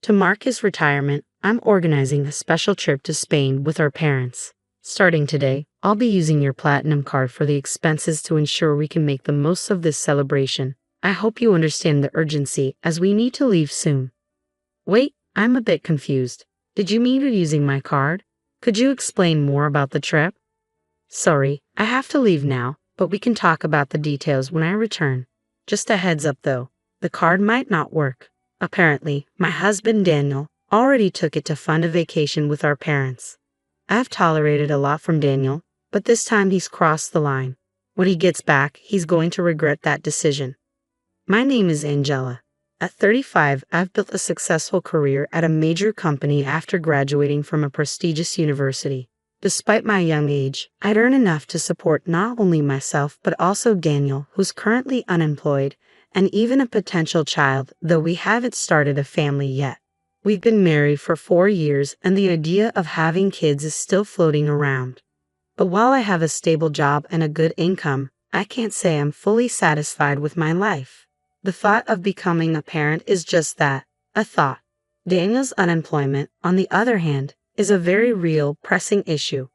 To mark his retirement, I'm organizing a special trip to Spain with our parents. Starting today, I'll be using your Platinum card for the expenses to ensure we can make the most of this celebration. I hope you understand the urgency as we need to leave soon. Wait, I'm a bit confused. Did you mean using my card? Could you explain more about the trip? Sorry, I have to leave now, but we can talk about the details when I return. Just a heads up though, the card might not work. Apparently, my husband Daniel already took it to fund a vacation with our parents. I've tolerated a lot from Daniel, but this time he's crossed the line. When he gets back, he's going to regret that decision. My name is Angela. At 35, I've built a successful career at a major company after graduating from a prestigious university. Despite my young age, I'd earn enough to support not only myself but also Daniel, who's currently unemployed, and even a potential child, though we haven't started a family yet. We've been married for 4 years and the idea of having kids is still floating around. But while I have a stable job and a good income, I can't say I'm fully satisfied with my life. The thought of becoming a parent is just that, a thought. Daniel's unemployment, on the other hand, is a very real, pressing issue.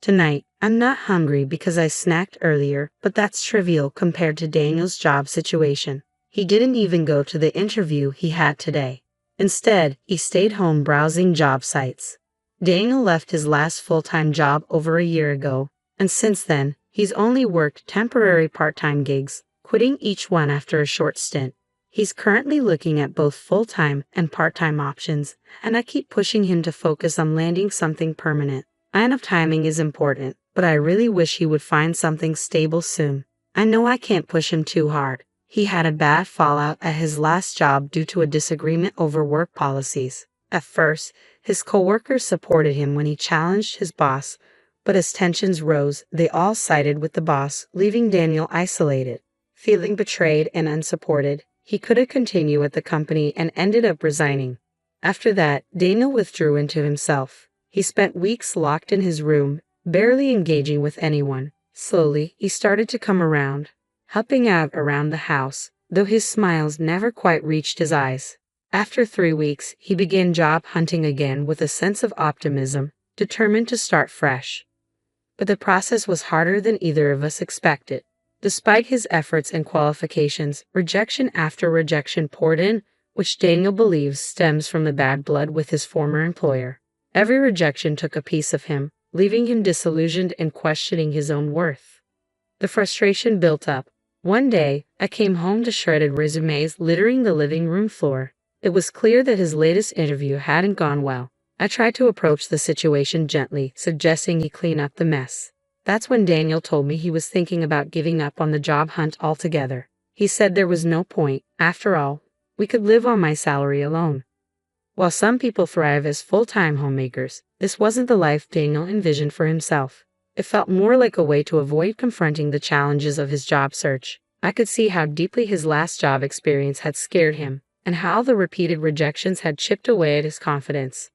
Tonight, I'm not hungry because I snacked earlier, but that's trivial compared to Daniel's job situation. He didn't even go to the interview he had today. Instead, he stayed home browsing job sites. Daniel left his last full-time job over a year ago, and since then, he's only worked temporary part-time gigs, quitting each one after a short stint. He's currently looking at both full-time and part-time options, and I keep pushing him to focus on landing something permanent. I know timing is important, but I really wish he would find something stable soon. I know I can't push him too hard. He had a bad fallout at his last job due to a disagreement over work policies. At first, his coworkers supported him when he challenged his boss, but as tensions rose, they all sided with the boss, leaving Daniel isolated. Feeling betrayed and unsupported, he couldn't continue at the company and ended up resigning. After that, Daniel withdrew into himself. He spent weeks locked in his room, barely engaging with anyone. Slowly, he started to come around, helping out around the house, though his smiles never quite reached his eyes. After 3 weeks, he began job hunting again with a sense of optimism, determined to start fresh. But the process was harder than either of us expected. Despite his efforts and qualifications, rejection after rejection poured in, which Daniel believes stems from the bad blood with his former employer. Every rejection took a piece of him, leaving him disillusioned and questioning his own worth. The frustration built up. One day, I came home to shredded resumes littering the living room floor. It was clear that his latest interview hadn't gone well. I tried to approach the situation gently, suggesting he clean up the mess. That's when Daniel told me he was thinking about giving up on the job hunt altogether. He said there was no point. After all, we could live on my salary alone. While some people thrive as full-time homemakers, this wasn't the life Daniel envisioned for himself. It felt more like a way to avoid confronting the challenges of his job search. I could see how deeply his last job experience had scared him, and how the repeated rejections had chipped away at his confidence.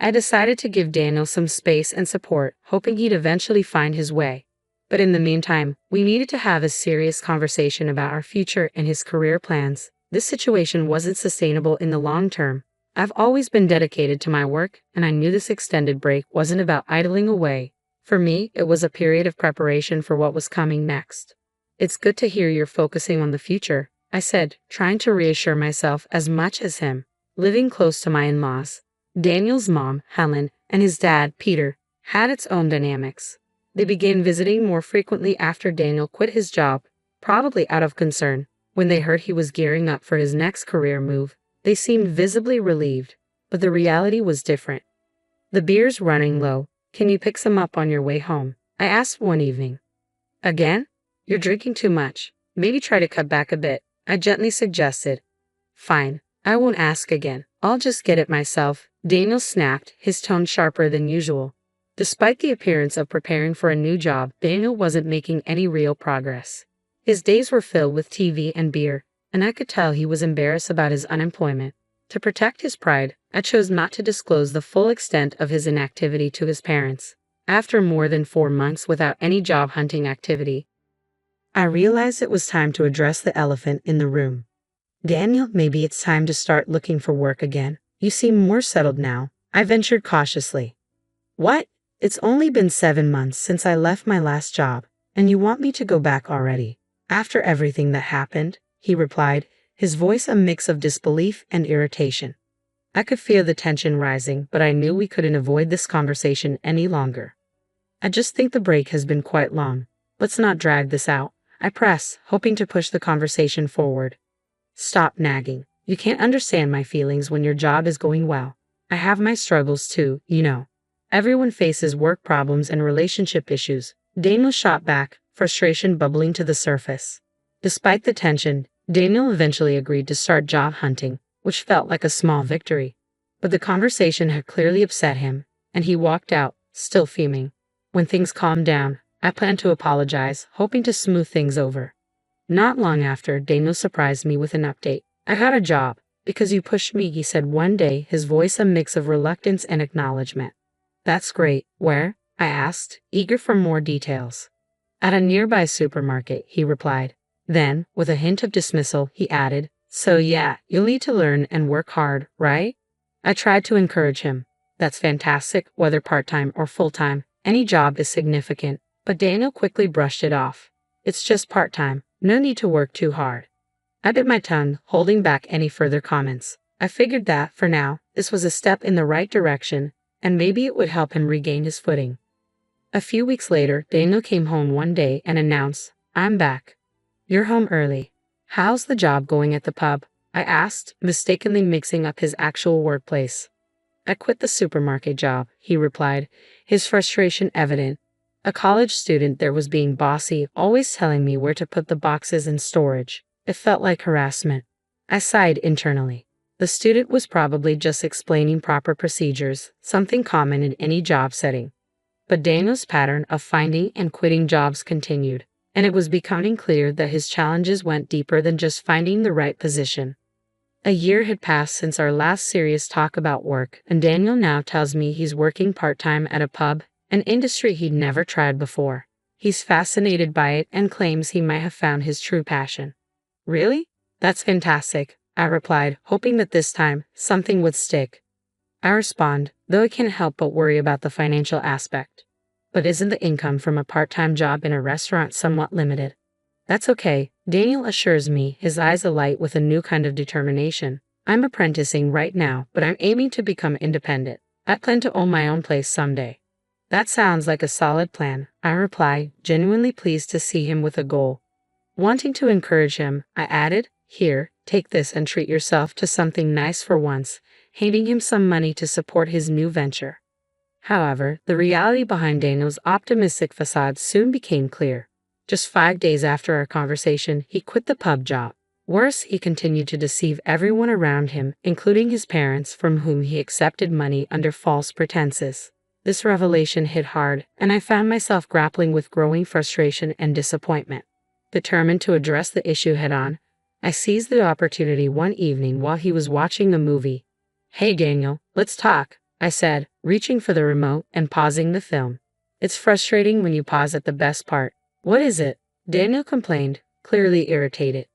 I decided to give Daniel some space and support, hoping he'd eventually find his way. But in the meantime, we needed to have a serious conversation about our future and his career plans. This situation wasn't sustainable in the long term. I've always been dedicated to my work, and I knew this extended break wasn't about idling away. For me, it was a period of preparation for what was coming next. It's good to hear you're focusing on the future, I said, trying to reassure myself as much as him. Living close to my in-laws, Daniel's mom, Helen, and his dad, Peter, had its own dynamics. They began visiting more frequently after Daniel quit his job, probably out of concern. When they heard he was gearing up for his next career move, they seemed visibly relieved, but the reality was different. "The beer's running low. Can you pick some up on your way home?" I asked one evening. "Again? You're drinking too much. Maybe try to cut back a bit," I gently suggested. "Fine, I won't ask again. I'll just get it myself," Daniel snapped, his tone sharper than usual. Despite the appearance of preparing for a new job, Daniel wasn't making any real progress. His days were filled with TV and beer, and I could tell he was embarrassed about his unemployment. To protect his pride, I chose not to disclose the full extent of his inactivity to his parents. After more than 4 months without any job hunting activity, I realized it was time to address the elephant in the room. Daniel, maybe it's time to start looking for work again. You seem more settled now. I ventured cautiously. What? It's only been 7 months since I left my last job, and you want me to go back already? After everything that happened, he replied, his voice a mix of disbelief and irritation. I could feel the tension rising, but I knew we couldn't avoid this conversation any longer. I just think the break has been quite long. Let's not drag this out. I press, hoping to push the conversation forward. Stop nagging. You can't understand my feelings when your job is going well. I have my struggles too, you know. Everyone faces work problems and relationship issues. Daniel shot back, frustration bubbling to the surface. Despite the tension, Daniel eventually agreed to start job hunting, which felt like a small victory. But the conversation had clearly upset him, and he walked out, still fuming. When things calmed down, I planned to apologize, hoping to smooth things over. Not long after, Daniel surprised me with an update. I got a job, because you pushed me, he said one day, his voice a mix of reluctance and acknowledgement. That's great. Where? I asked, eager for more details. At a nearby supermarket, he replied. Then, with a hint of dismissal, he added, so yeah, you'll need to learn and work hard, right? I tried to encourage him. That's fantastic, whether part-time or full-time. Any job is significant. But Daniel quickly brushed it off. It's just part-time. No need to work too hard. I bit my tongue, holding back any further comments. I figured that, for now, this was a step in the right direction, and maybe it would help him regain his footing. A few weeks later, Daniel came home one day and announced, I'm back. You're home early. How's the job going at the pub? I asked, mistakenly mixing up his actual workplace. I quit the supermarket job, he replied, his frustration evident. A college student there was being bossy, always telling me where to put the boxes in storage. It felt like harassment. I sighed internally. The student was probably just explaining proper procedures, something common in any job setting. But Daniel's pattern of finding and quitting jobs continued, and it was becoming clear that his challenges went deeper than just finding the right position. A year had passed since our last serious talk about work, and Daniel now tells me he's working part-time at a pub, an industry he'd never tried before. He's fascinated by it and claims he might have found his true passion. Really? That's fantastic, I replied, hoping that this time, something would stick. I respond, though I can't help but worry about the financial aspect. But isn't the income from a part-time job in a restaurant somewhat limited? That's okay, Daniel assures me, his eyes alight with a new kind of determination. I'm apprenticing right now, but I'm aiming to become independent. I plan to own my own place someday. That sounds like a solid plan, I reply, genuinely pleased to see him with a goal. Wanting to encourage him, I added, here, take this and treat yourself to something nice for once, handing him some money to support his new venture. However, the reality behind Daniel's optimistic facade soon became clear. Just 5 days after our conversation, he quit the pub job. Worse, he continued to deceive everyone around him, including his parents, from whom he accepted money under false pretenses. This revelation hit hard, and I found myself grappling with growing frustration and disappointment. Determined to address the issue head-on, I seized the opportunity one evening while he was watching a movie. Hey Daniel, let's talk, I said, reaching for the remote and pausing the film. It's frustrating when you pause at the best part. What is it? Daniel complained, clearly irritated.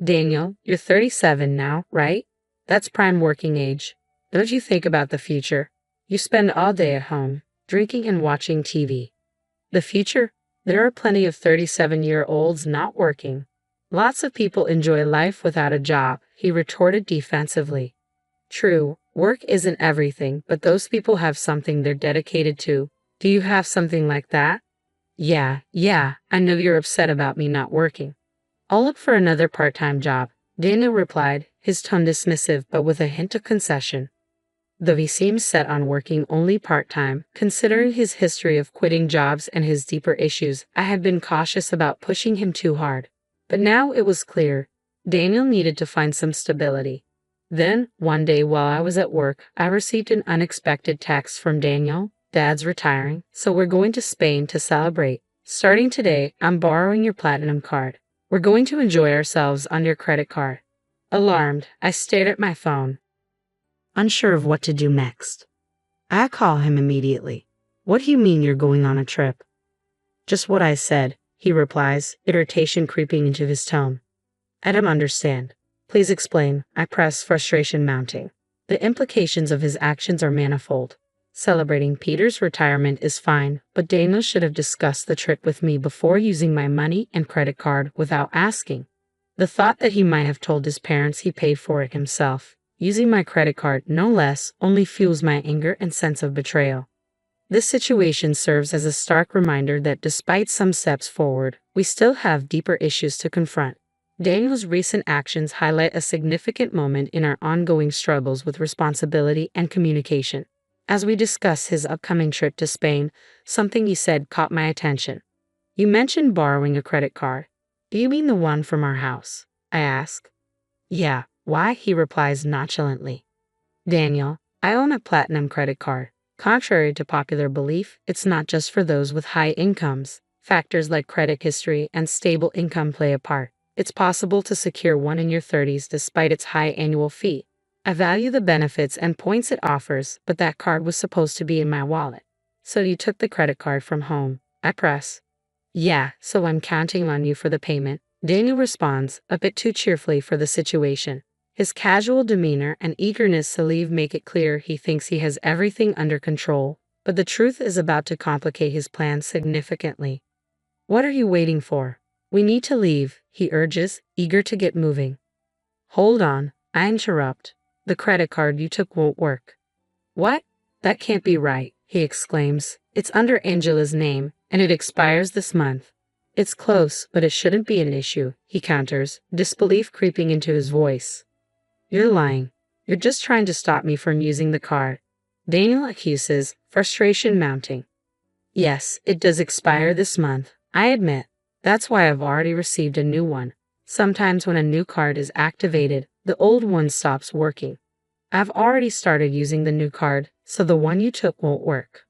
Daniel, you're 37 now, right? That's prime working age. Don't you think about the future? You spend all day at home, drinking and watching TV. The future? There are plenty of 37-year-olds not working. Lots of people enjoy life without a job, he retorted defensively. True, work isn't everything, but those people have something they're dedicated to. Do you have something like that? Yeah, I know you're upset about me not working. I'll look for another part-time job, Daniel replied, his tone dismissive but with a hint of concession. Though he seemed set on working only part-time, considering his history of quitting jobs and his deeper issues, I had been cautious about pushing him too hard. But now it was clear, Daniel needed to find some stability. Then, one day while I was at work, I received an unexpected text from Daniel. Dad's retiring, so we're going to Spain to celebrate. Starting today, I'm borrowing your platinum card. We're going to enjoy ourselves on your credit card. Alarmed, I stared at my phone, unsure of what to do next. I call him immediately. What do you mean you're going on a trip? Just what I said, he replies, irritation creeping into his tone. I don't understand. Please explain. I press, frustration mounting. The implications of his actions are manifold. Celebrating Peter's retirement is fine, but Daniel should have discussed the trip with me before using my money and credit card without asking. The thought that he might have told his parents he paid for it himself, using my credit card no less, only fuels my anger and sense of betrayal. This situation serves as a stark reminder that despite some steps forward, we still have deeper issues to confront. Daniel's recent actions highlight a significant moment in our ongoing struggles with responsibility and communication. As we discuss his upcoming trip to Spain, something you said caught my attention. You mentioned borrowing a credit card. Do you mean the one from our house? I ask. Yeah, why? He replies nonchalantly. Daniel, I own a platinum credit card. Contrary to popular belief, it's not just for those with high incomes. Factors like credit history and stable income play a part. It's possible to secure one in your 30s despite its high annual fee. I value the benefits and points it offers, but that card was supposed to be in my wallet. So you took the credit card from home. I press. Yeah, so I'm counting on you for the payment. Daniel responds, a bit too cheerfully for the situation. His casual demeanor and eagerness to leave make it clear he thinks he has everything under control, but the truth is about to complicate his plans significantly. What are you waiting for? We need to leave, he urges, eager to get moving. Hold on, I interrupt. The credit card you took won't work. What? That can't be right, he exclaims. It's under Angela's name, and it expires this month. It's close, but it shouldn't be an issue, he counters, disbelief creeping into his voice. You're lying. You're just trying to stop me from using the card. Daniel accuses, frustration mounting. Yes, it does expire this month, I admit. That's why I've already received a new one. Sometimes when a new card is activated, the old one stops working. I've already started using the new card, so the one you took won't work.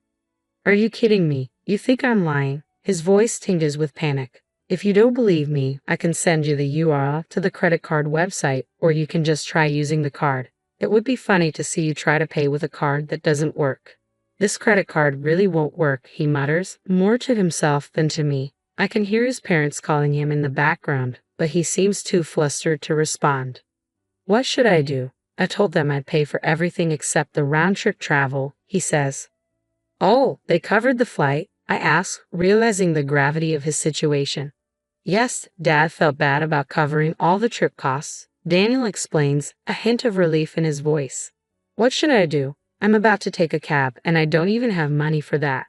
Are you kidding me? You think I'm lying? His voice tinges with panic. If you don't believe me, I can send you the URL to the credit card website, or you can just try using the card. It would be funny to see you try to pay with a card that doesn't work. This credit card really won't work, he mutters, more to himself than to me. I can hear his parents calling him in the background, but he seems too flustered to respond. What should I do? I told them I'd pay for everything except the round-trip travel, he says. Oh, they covered the flight? I ask, realizing the gravity of his situation. Yes, Dad felt bad about covering all the trip costs, Daniel explains, a hint of relief in his voice. What should I do? I'm about to take a cab, and I don't even have money for that.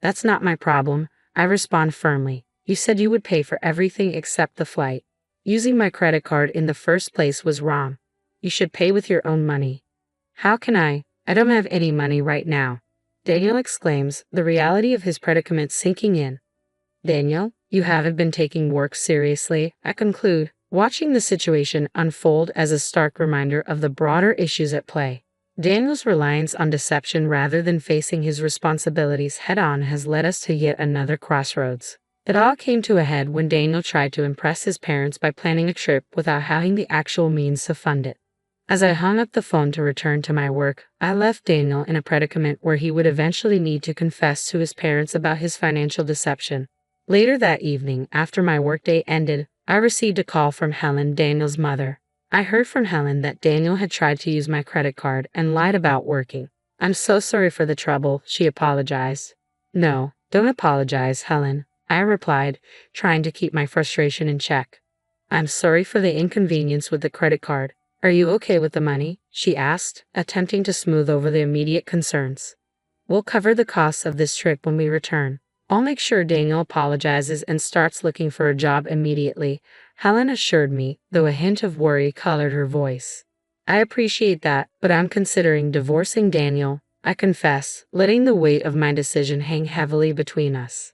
That's not my problem, I respond firmly. You said you would pay for everything except the flight. Using my credit card in the first place was wrong. You should pay with your own money. How can I? I don't have any money right now, Daniel exclaims, the reality of his predicament sinking in. Daniel, you haven't been taking work seriously, I conclude, watching the situation unfold as a stark reminder of the broader issues at play. Daniel's reliance on deception rather than facing his responsibilities head-on has led us to yet another crossroads. It all came to a head when Daniel tried to impress his parents by planning a trip without having the actual means to fund it. As I hung up the phone to return to my work, I left Daniel in a predicament where he would eventually need to confess to his parents about his financial deception. Later that evening, after my workday ended, I received a call from Helen, Daniel's mother. I heard from Helen that Daniel had tried to use my credit card and lied about working. I'm so sorry for the trouble, she apologized. No, don't apologize, Helen, I replied, trying to keep my frustration in check. I'm sorry for the inconvenience with the credit card. Are you okay with the money? She asked, attempting to smooth over the immediate concerns. We'll cover the costs of this trip when we return. I'll make sure Daniel apologizes and starts looking for a job immediately, Helen assured me, though a hint of worry colored her voice. I appreciate that, but I'm considering divorcing Daniel, I confess, letting the weight of my decision hang heavily between us.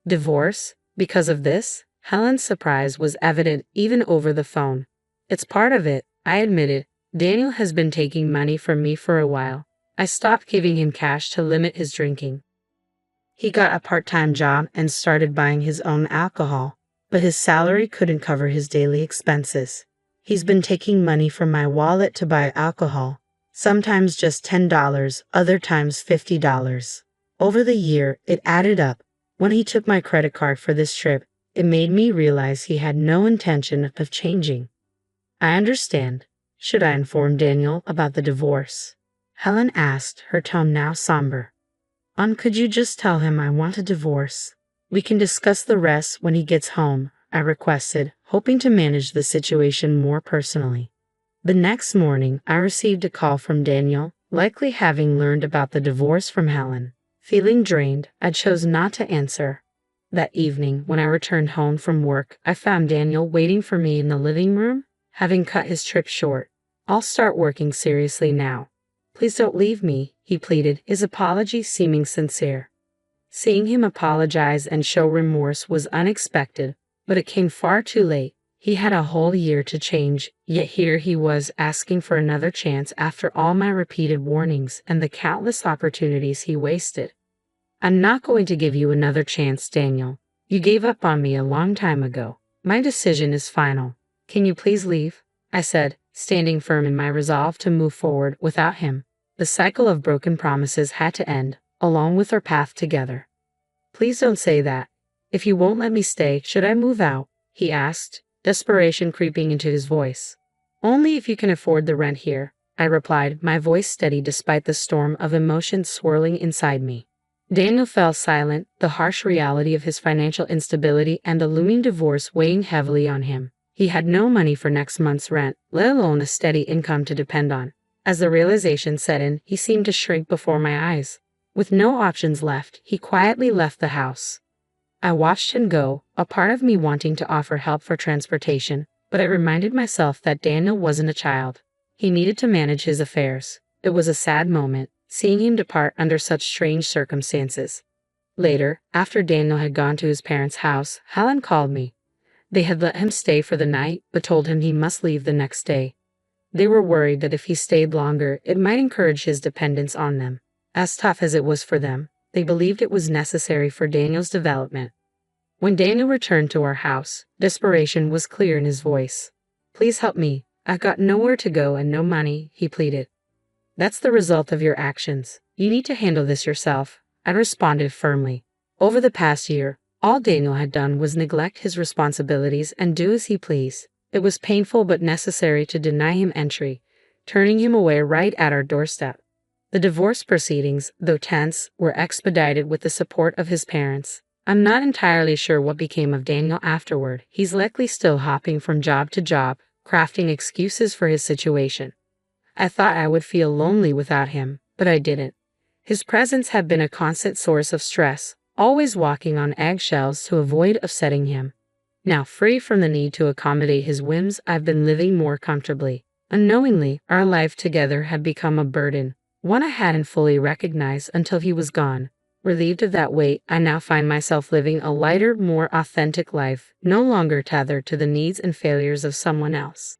Divorce? Because of this? Helen's surprise was evident even over the phone. It's part of it, I admitted. Daniel has been taking money from me for a while. I stopped giving him cash to limit his drinking. He got a part-time job and started buying his own alcohol, but his salary couldn't cover his daily expenses. He's been taking money from my wallet to buy alcohol, sometimes just $10, other times $50. Over the year, it added up. When he took my credit card for this trip, it made me realize he had no intention of changing. I understand. Should I inform Daniel about the divorce? Helen asked, her tone now somber. Could you just tell him I want a divorce? We can discuss the rest when he gets home, I requested, hoping to manage the situation more personally. The next morning, I received a call from Daniel, likely having learned about the divorce from Helen. Feeling drained, I chose not to answer. That evening, when I returned home from work, I found Daniel waiting for me in the living room, having cut his trip short. I'll start working seriously now. Please don't leave me, he pleaded, his apology seeming sincere. Seeing him apologize and show remorse was unexpected, but it came far too late. He had a whole year to change, yet here he was asking for another chance after all my repeated warnings and the countless opportunities he wasted. I'm not going to give you another chance, Daniel. You gave up on me a long time ago. My decision is final. Can you please leave? I said, standing firm in my resolve to move forward without him. The cycle of broken promises had to end, along with our path together. Please don't say that. If you won't let me stay, should I move out? He asked, desperation creeping into his voice. Only if you can afford the rent here, I replied, my voice steady despite the storm of emotions swirling inside me. Daniel fell silent, the harsh reality of his financial instability and the looming divorce weighing heavily on him. He had no money for next month's rent, let alone a steady income to depend on. As the realization set in, he seemed to shrink before my eyes. With no options left, he quietly left the house. I watched him go, a part of me wanting to offer help for transportation, but I reminded myself that Daniel wasn't a child. He needed to manage his affairs. It was a sad moment, seeing him depart under such strange circumstances. Later, after Daniel had gone to his parents' house, Helen called me. They had let him stay for the night, but told him he must leave the next day. They were worried that if he stayed longer, it might encourage his dependence on them. As tough as it was for them, they believed it was necessary for Daniel's development. When Daniel returned to our house, desperation was clear in his voice. Please help me. I've got nowhere to go and no money, he pleaded. That's the result of your actions. You need to handle this yourself, I responded firmly. Over the past year, all Daniel had done was neglect his responsibilities and do as he pleased. It was painful but necessary to deny him entry, turning him away right at our doorstep. The divorce proceedings, though tense, were expedited with the support of his parents. I'm not entirely sure what became of Daniel afterward. He's likely still hopping from job to job, crafting excuses for his situation. I thought I would feel lonely without him, but I didn't. His presence had been a constant source of stress, always walking on eggshells to avoid upsetting him. Now free from the need to accommodate his whims, I've been living more comfortably. Unknowingly, our life together had become a burden, one I hadn't fully recognized until he was gone. Relieved of that weight, I now find myself living a lighter, more authentic life, no longer tethered to the needs and failures of someone else.